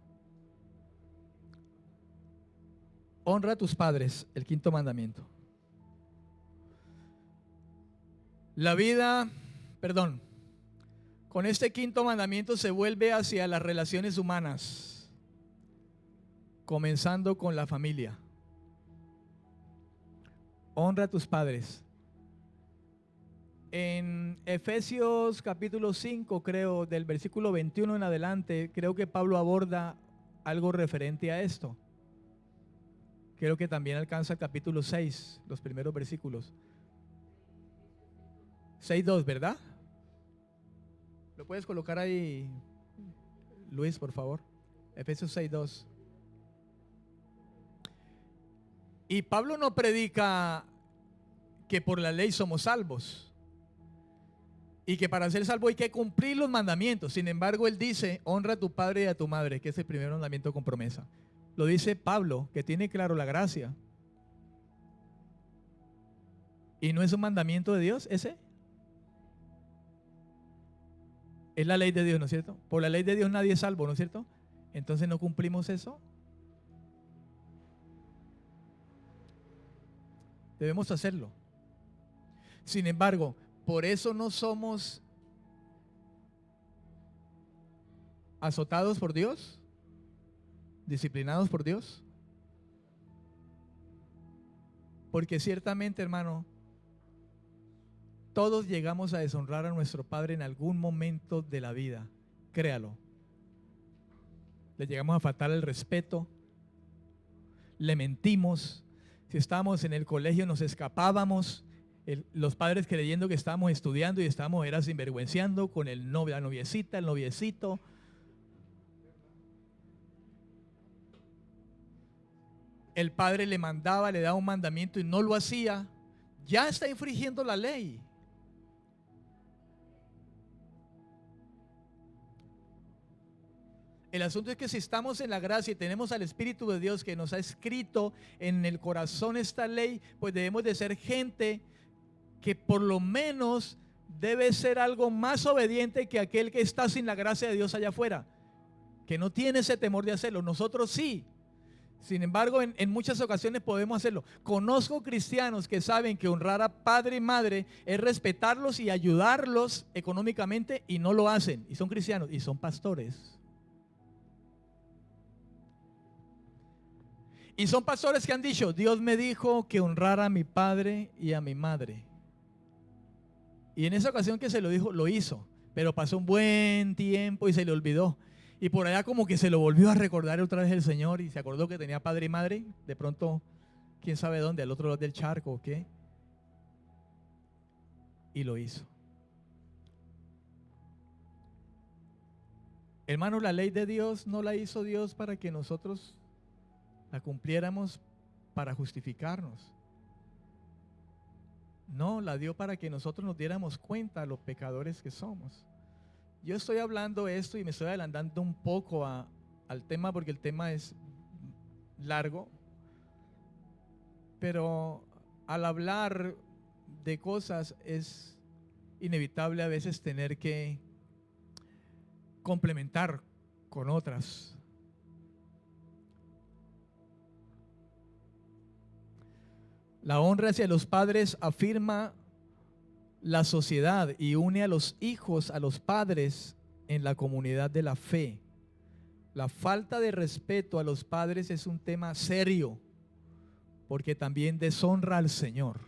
Honra a tus padres, el quinto mandamiento. La vida, perdón, con este quinto mandamiento se vuelve hacia las relaciones humanas, comenzando con la familia. Honra a tus padres. En Efesios capítulo 5, creo, del versículo 21 en adelante, creo que Pablo aborda algo referente a esto. Creo que también alcanza el capítulo 6, los primeros versículos. 6:2, ¿verdad? ¿Lo puedes colocar ahí, Luis, por favor? Efesios 6:2. Y Pablo no predica que por la ley somos salvos y que para ser salvo hay que cumplir los mandamientos. Sin embargo, él dice, honra a tu padre y a tu madre, que es el primer mandamiento con promesa. Lo dice Pablo, que tiene claro la gracia. ¿Y no es un mandamiento de Dios ese? Es la ley de Dios, ¿no es cierto? Por la ley de Dios nadie es salvo, ¿no es cierto? Entonces no cumplimos eso. Debemos hacerlo. Sin embargo, por eso no somos azotados por Dios, disciplinados por Dios. Porque ciertamente, hermano, todos llegamos a deshonrar a nuestro Padre en algún momento de la vida, créalo. Le llegamos a faltar el respeto, le mentimos. Si estábamos en el colegio nos escapábamos, los padres creyendo que estábamos estudiando y estábamos sinvergüenciando con el novio, la noviecita, el noviecito. El padre le mandaba, le daba un mandamiento y no lo hacía, ya está infringiendo la ley. El asunto es que si estamos en la gracia y tenemos al Espíritu de Dios que nos ha escrito en el corazón esta ley, pues debemos de ser gente que por lo menos debe ser algo más obediente que aquel que está sin la gracia de Dios allá afuera, que no tiene ese temor de hacerlo. Nosotros sí. Sin embargo, en muchas ocasiones podemos hacerlo. Conozco cristianos que saben que honrar a padre y madre es respetarlos y ayudarlos económicamente y no lo hacen. Y son cristianos y son pastores. Y son pastores que han dicho, Dios me dijo que honrara a mi padre y a mi madre. Y en esa ocasión que se lo dijo, lo hizo. Pero pasó un buen tiempo y se le olvidó. Y por allá como que se lo volvió a recordar otra vez el Señor y se acordó que tenía padre y madre. De pronto, quién sabe dónde, al otro lado del charco o qué. Y lo hizo. Hermanos, la ley de Dios no la hizo Dios para que nosotros la cumpliéramos para justificarnos. No, la dio para que nosotros nos diéramos cuenta de los pecadores que somos. Yo estoy hablando esto y me estoy adelantando un poco al tema porque el tema es largo. Pero al hablar de cosas es inevitable a veces tener que complementar con otras. La honra hacia los padres afirma la sociedad y une a los hijos a los padres en la comunidad de la fe. La falta de respeto a los padres es un tema serio porque también deshonra al Señor.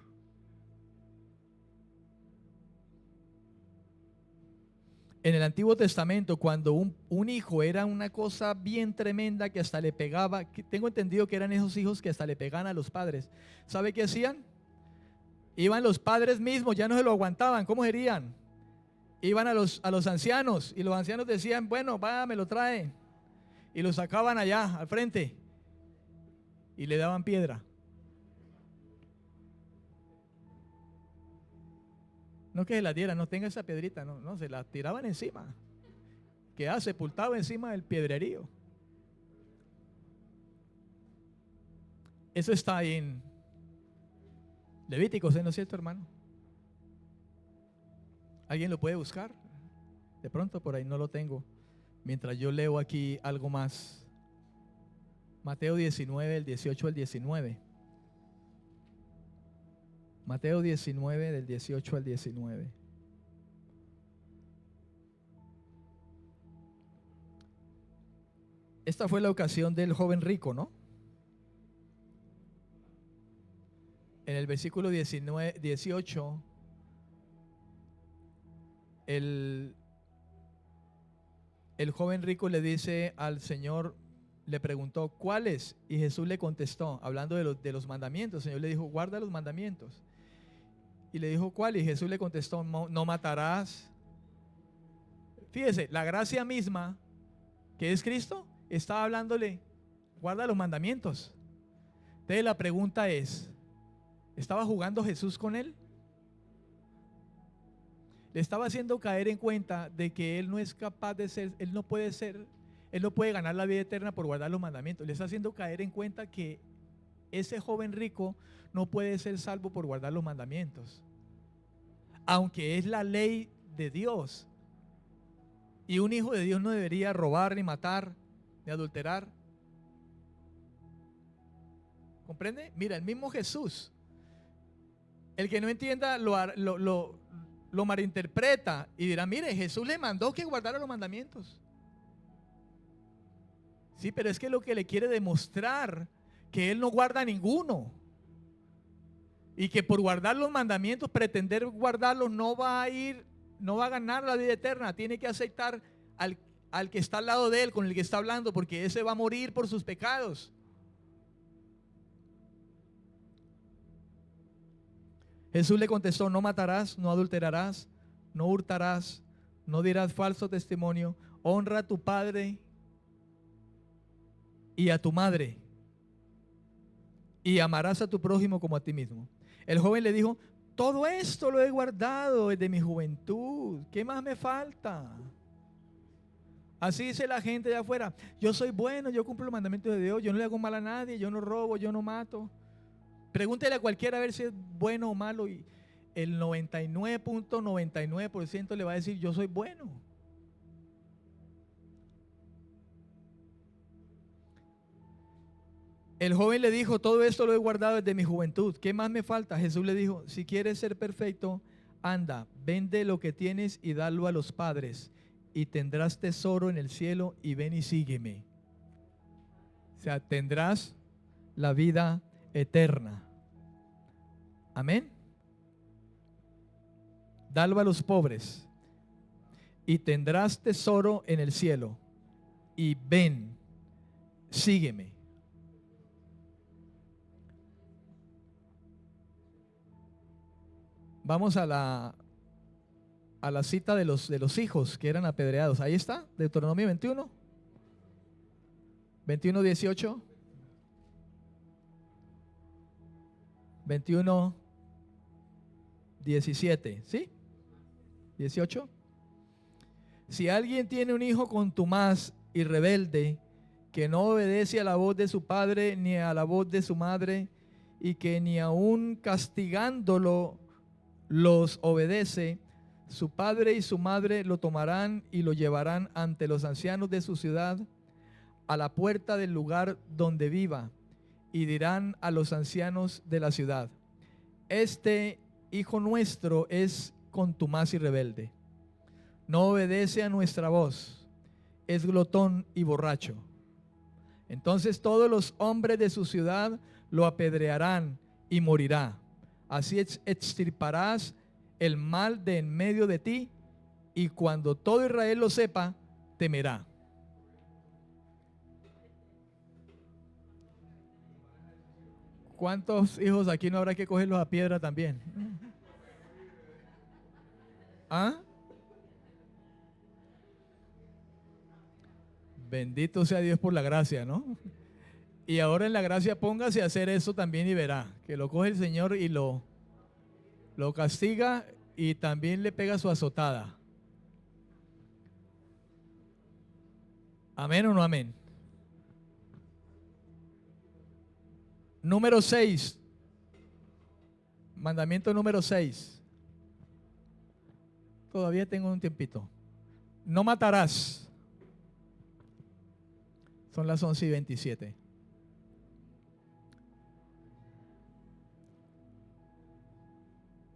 En el Antiguo Testamento, cuando un hijo era una cosa bien tremenda que hasta le pegaba, tengo entendido que eran esos hijos que hasta le pegaban a los padres. ¿Sabe qué hacían? Iban los padres mismos, ya no se lo aguantaban. ¿Cómo serían? Iban a los ancianos y los ancianos decían, bueno, va, me lo trae. Y lo sacaban allá, al frente. Y le daban piedra. No que se la dieran, no tenga esa piedrita, no, se la tiraban encima. Quedaba sepultado encima del piedrerío. Eso está ahí en Levíticos, ¿no es cierto, hermano? ¿Alguien lo puede buscar? De pronto por ahí no lo tengo. Mientras yo leo aquí algo más. Mateo 19, del 18 al 19. Mateo 19, del 18 al 19. Esta fue la ocasión del joven rico, ¿no? En el versículo 18, el joven rico le dice al Señor, le preguntó, ¿cuáles? Y Jesús le contestó, hablando de los mandamientos. El Señor le dijo, guarda los mandamientos. Y le dijo, ¿cuál? Y Jesús le contestó, no matarás. Fíjese, la gracia misma, que es Cristo, estaba hablándole, guarda los mandamientos. Entonces la pregunta es, ¿estaba jugando Jesús con él? Le estaba haciendo caer en cuenta de que él no es capaz de ser, él no puede ganar la vida eterna por guardar los mandamientos. Le está haciendo caer en cuenta que ese joven rico no puede ser salvo por guardar los mandamientos, aunque es la ley de Dios. Y un hijo de Dios no debería robar, ni matar, ni adulterar. ¿Comprende? Mira, el mismo Jesús, el que no entienda lo malinterpreta y dirá, mire, Jesús le mandó que guardara los mandamientos. Sí, pero es que lo que le quiere demostrar que él no guarda ninguno. Y que por guardar los mandamientos, pretender guardarlos, no va a ganar la vida eterna. Tiene que aceptar al que está al lado de él, con el que está hablando, porque ese va a morir por sus pecados. Jesús le contestó: no matarás, no adulterarás, no hurtarás, no dirás falso testimonio, honra a tu padre y a tu madre, y amarás a tu prójimo como a ti mismo. El joven le dijo: todo esto lo he guardado desde mi juventud, ¿qué más me falta? Así dice la gente de afuera: yo soy bueno, yo cumplo los mandamientos de Dios, yo no le hago mal a nadie, yo no robo, yo no mato. Pregúntele a cualquiera a ver si es bueno o malo, y el 99.99% le va a decir: yo soy bueno. El joven le dijo: todo esto lo he guardado desde mi juventud, ¿qué más me falta? Jesús le dijo: si quieres ser perfecto, anda, vende lo que tienes y dalo a los padres, y tendrás tesoro en el cielo, y ven y sígueme. O sea, tendrás la vida eterna. Amén. Dalo a los pobres, y tendrás tesoro en el cielo, y ven, sígueme. Vamos a la cita de los hijos que eran apedreados. Ahí está, Deuteronomio 21, 18, 21, 17, ¿sí? 18. Si alguien tiene un hijo contumaz y rebelde, que no obedece a la voz de su padre ni a la voz de su madre, y que ni aun castigándolo los obedece, su padre y su madre lo tomarán y lo llevarán ante los ancianos de su ciudad, a la puerta del lugar donde viva, y dirán a los ancianos de la ciudad: este hijo nuestro es contumaz y rebelde, no obedece a nuestra voz, es glotón y borracho. Entonces todos los hombres de su ciudad lo apedrearán y morirá. Así extirparás el mal de en medio de ti, y cuando todo Israel lo sepa, temerá. ¿Cuántos hijos aquí no habrá que cogerlos a piedra también? ¿Ah? Bendito sea Dios por la gracia, ¿no? Y ahora en la gracia póngase a hacer eso también y verá que lo coge el Señor y lo castiga, y también le pega su azotada. ¿Amén o no amén? Número 6. Mandamiento número 6. Todavía tengo un tiempito. No matarás. Son las 11:27.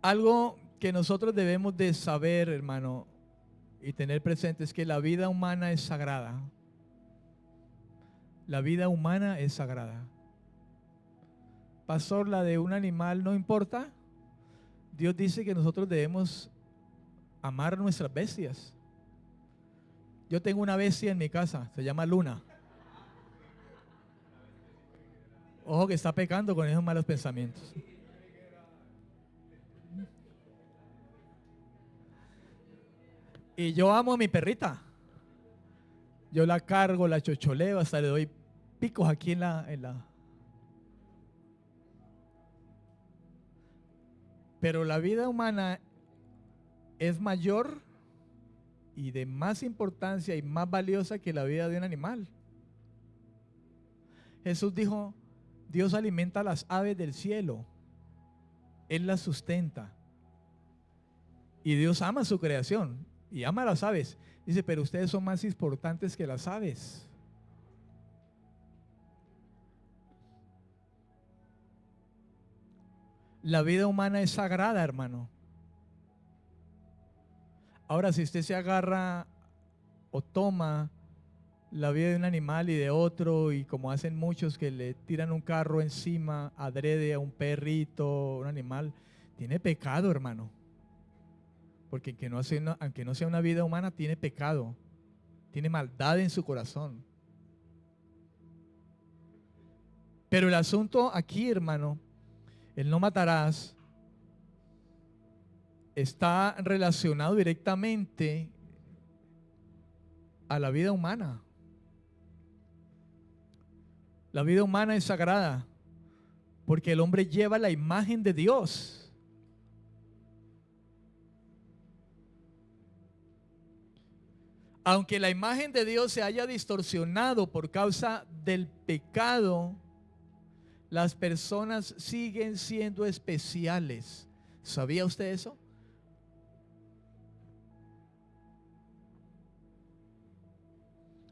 Algo que nosotros debemos de saber, hermano, y tener presente, es que la vida humana es sagrada. La vida humana es sagrada. Pastor, la de un animal no importa. Dios dice que nosotros debemos amar nuestras bestias. Yo tengo una bestia en mi casa, se llama Luna. Ojo que está pecando con esos malos pensamientos. Y yo amo a mi perrita. Yo la cargo, la chocholeo, hasta le doy picos aquí en la. Pero la vida humana es mayor y de más importancia y más valiosa que la vida de un animal. Jesús dijo: Dios alimenta a las aves del cielo, Él las sustenta. Y Dios ama su creación y ama a las aves. Dice: pero ustedes son más importantes que las aves. La vida humana es sagrada, hermano. Ahora, si usted se agarra o toma la vida de un animal y de otro, y como hacen muchos que le tiran un carro encima adrede a un perrito, un animal, tiene pecado, hermano. Porque aunque no sea una vida humana, tiene pecado, tiene maldad en su corazón. Pero el asunto aquí, hermano, el no matarás, está relacionado directamente a la vida humana. La vida humana es sagrada porque el hombre lleva la imagen de Dios. Aunque la imagen de Dios se haya distorsionado por causa del pecado, las personas siguen siendo especiales. ¿Sabía usted eso?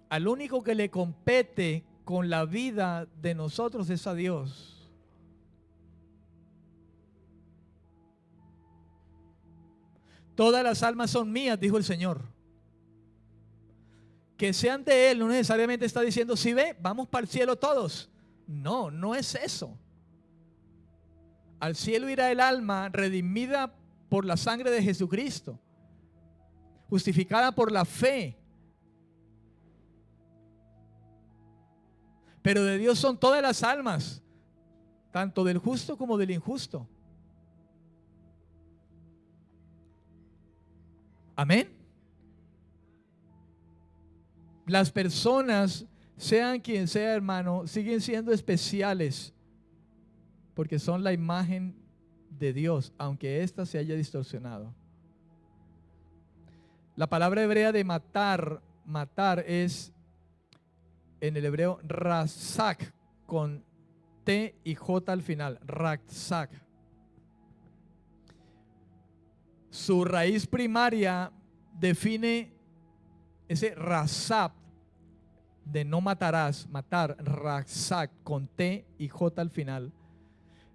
Al único que le compete con la vida de nosotros es a Dios. Todas las almas son mías, dijo el Señor. Que sean de Él no necesariamente está diciendo, si ve, vamos para el cielo todos. No, no es eso. Al cielo irá el alma redimida por la sangre de Jesucristo, justificada por la fe. Pero de Dios son todas las almas, tanto del justo como del injusto. Amén. Las personas, sean quien sea, hermano, siguen siendo especiales porque son la imagen de Dios, aunque ésta se haya distorsionado. La palabra hebrea de matar, matar es en el hebreo razak, con T y J al final, razak. Su raíz primaria define ese razak de no matarás, matar, razak, con T y J al final.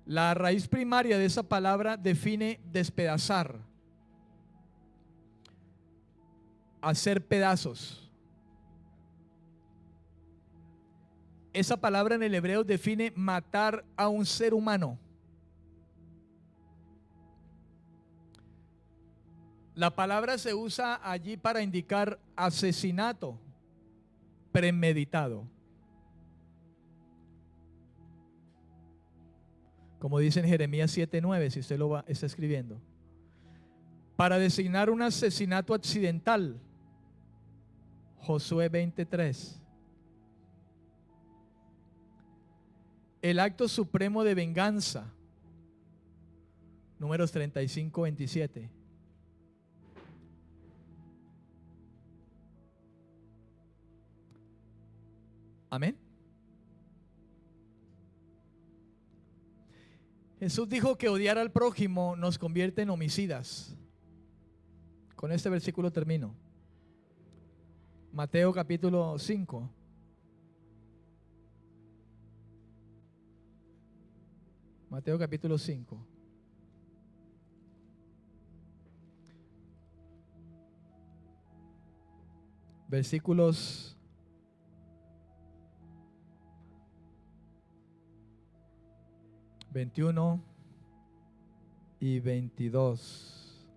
La raíz primaria de esa palabra define despedazar, hacer pedazos. Esa palabra en el hebreo define matar a un ser humano. La palabra se usa allí para indicar asesinato premeditado. Como dice en Jeremías 7:9, si usted está escribiendo. Para designar un asesinato accidental, Josué 20:3. El acto supremo de venganza, Números 35:27. Amén. Jesús dijo que odiar al prójimo nos convierte en homicidas. Con este versículo termino. Mateo capítulo 5. Mateo capítulo 5. Versículos 21 y 22.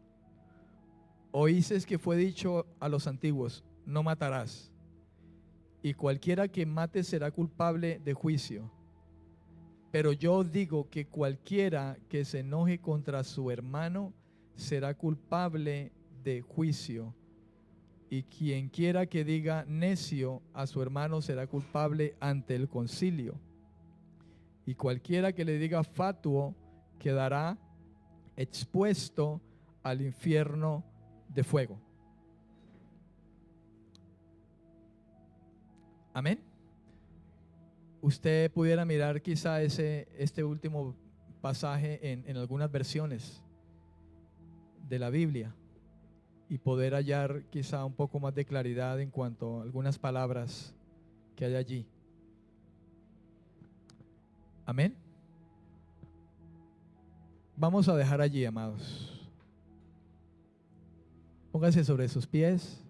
Oísteis que fue dicho a los antiguos, no matarás, y cualquiera que mate será culpable de juicio. Pero yo os digo que cualquiera que se enoje contra su hermano será culpable de juicio. Y quien quiera que diga necio a su hermano será culpable ante el concilio. Y cualquiera que le diga fatuo quedará expuesto al infierno de fuego. Amén. Usted pudiera mirar quizá este último pasaje en algunas versiones de la Biblia y poder hallar quizá un poco más de claridad en cuanto a algunas palabras que hay allí. Amén. Vamos a dejar allí, amados. Póngase sobre sus pies.